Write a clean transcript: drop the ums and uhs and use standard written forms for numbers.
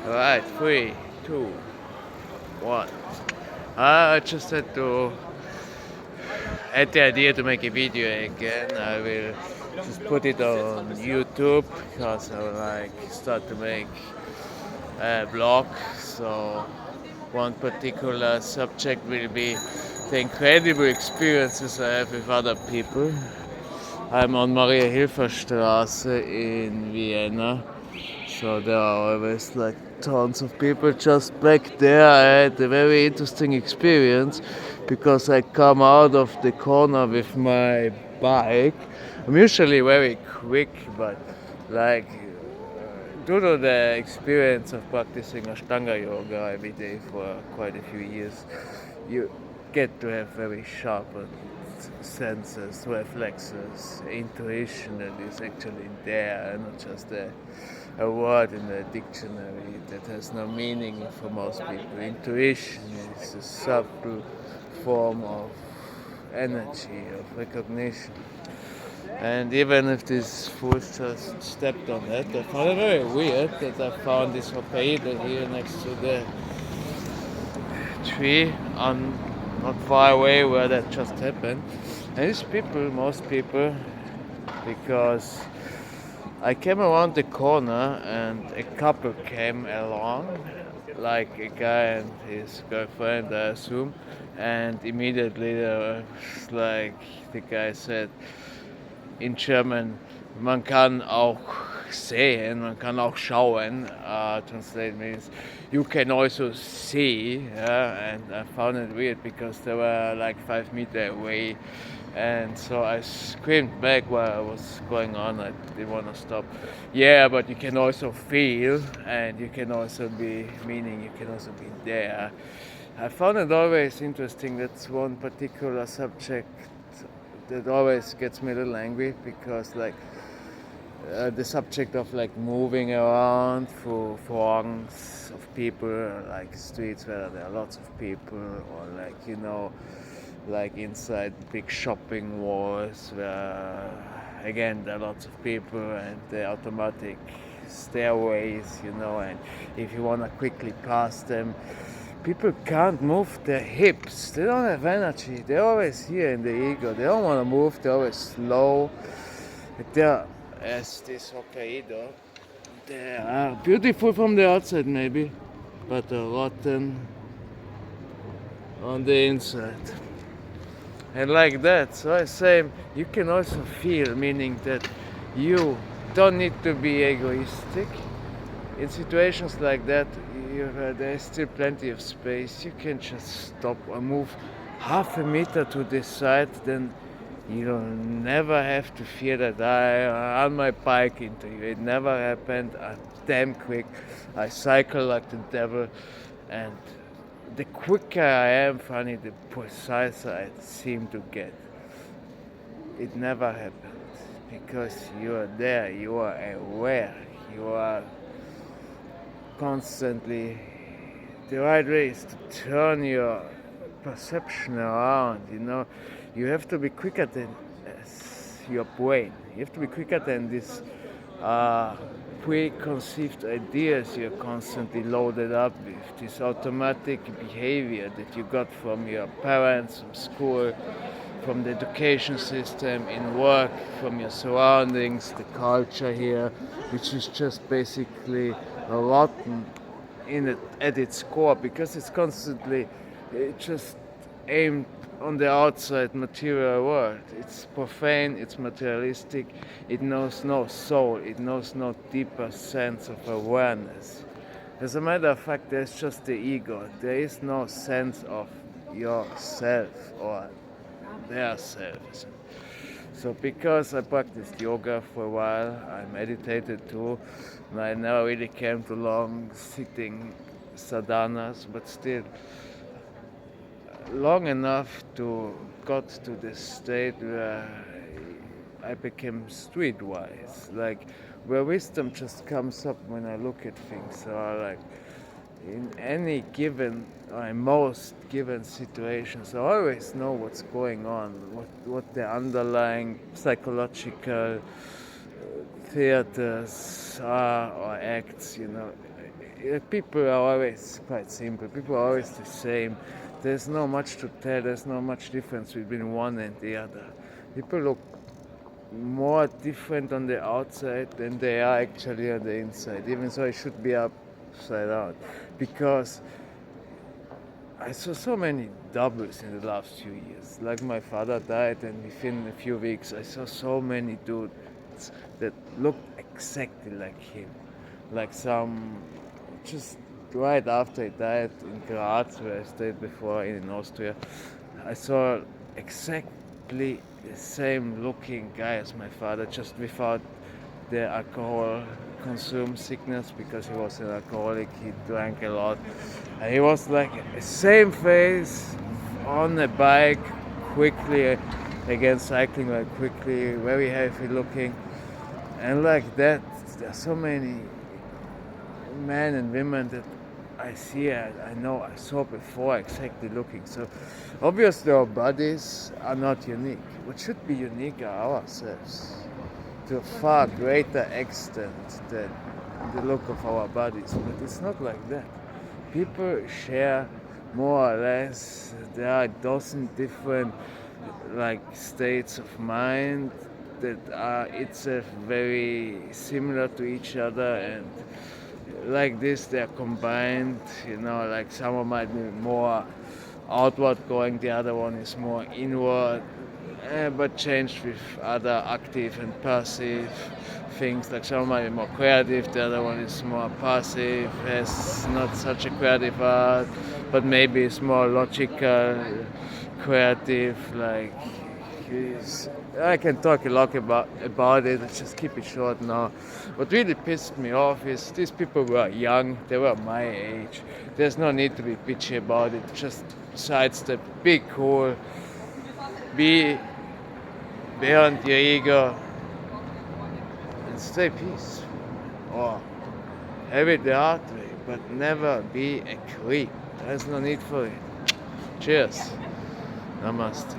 Alright, three, two, one. I just had the idea to make a video again. I will just put it on YouTube because I will start to make a blog. So one particular subject will be the incredible experiences I have with other people. I'm on Maria Hilfer Straße in Vienna. So there are always tons of people just back there. I had a very interesting experience because I come out of the corner with my bike. I'm usually very quick, but like due to the experience of practicing Ashtanga yoga every day for quite a few years, you get to have very sharpened senses, reflexes, intuition that is actually there, and not just a word in the dictionary that has no meaning for most people. Intuition is a subtle form of energy, of recognition. And even if this fool just stepped on it, I found it very weird that I found this Hokkaido here next to the tree on not far away where that just happened. And these people, most people, because I came around the corner and a couple came along, like a guy and his girlfriend, I assume, and immediately there was the guy said in German, man kann auch sehen, man kann auch schauen. Translate means you can also see. Yeah? And I found it weird because they were like 5 meters away. And so I screamed back while I was going on. I didn't want to stop. Yeah, but you can also feel, and you can also be, meaning you can also be there. I found it always interesting. That's one particular subject that always gets me a little angry because the subject of moving around through throngs of people, like streets where there are lots of people, or inside big shopping malls where again there are lots of people, and the automatic stairways, and if you want to quickly pass them, people can't move their hips. They don't have energy. They're always here in the ego. They don't want to move. They're always slow. They're, as this Hokkaido, they are beautiful from the outside maybe, but rotten on the inside. And like that, so I say you can also feel, meaning that you don't need to be egoistic. In situations like that, there's still plenty of space. You can just stop or move half a meter to this side, then you'll never have to fear that I on my bike into you. It never happened. I'm damn quick. I cycle like the devil, and the quicker I am, funny, the preciser I seem to get. It never happened because you are there. You are aware. You are constantly. The right way is to turn your perception around. You have to be quicker than your brain. You have to be quicker than this preconceived ideas you're constantly loaded up with, this automatic behavior that you got from your parents, from school, from the education system, in work, from your surroundings, the culture here, which is just basically rotten at its core because it's constantly just aimed on the outside material world. It's profane, it's materialistic, it knows no soul, it knows no deeper sense of awareness. As a matter of fact, there's just the ego. There is no sense of yourself or their selves. So because I practiced yoga for a while, I meditated too, and I never really came to long sitting sadhanas, but still long enough to got to this state where I became streetwise, where wisdom just comes up when I look at things. So in any given or in most given situations, I always know what's going on, what the underlying psychological theaters are or acts, people are always quite simple. People are always the same. There's not much to tell. There's not much difference between one and the other. People look more different on the outside than they are actually on the inside, even though it should be upside down. Because I saw so many doubles in the last few years. Like my father died, and within a few weeks, I saw so many dudes that looked exactly like him. Like some, just right after he died in Graz, where I stayed before in Austria, I saw exactly the same looking guy as my father, just without the alcohol consume sickness, because he was an alcoholic. He drank a lot, and he was like the same face on a bike, quickly again cycling like quickly, very healthy looking, and like that. There are so many men and women that I see, I know, I saw before exactly looking. So obviously our bodies are not unique. What should be unique are ourselves, to a far greater extent than the look of our bodies. But it's not like that. People share more or less. There are a dozen different like states of mind that are itself very similar to each other, and like this they're combined. Like someone might be more outward going, the other one is more inward, but changed with other active and passive things. Like someone might be more creative, the other one is more passive, has not such a creative art, but maybe it's more logical, creative. Like I can talk a lot about it. Let's just keep it short now. What really pissed me off is these people were young. They were my age. There's no need to be bitchy about it. Just sidestep, be cool, be beyond your ego, and stay peace. Or have it the hard way, but never be a creep. There's no need for it. Cheers. Namaste.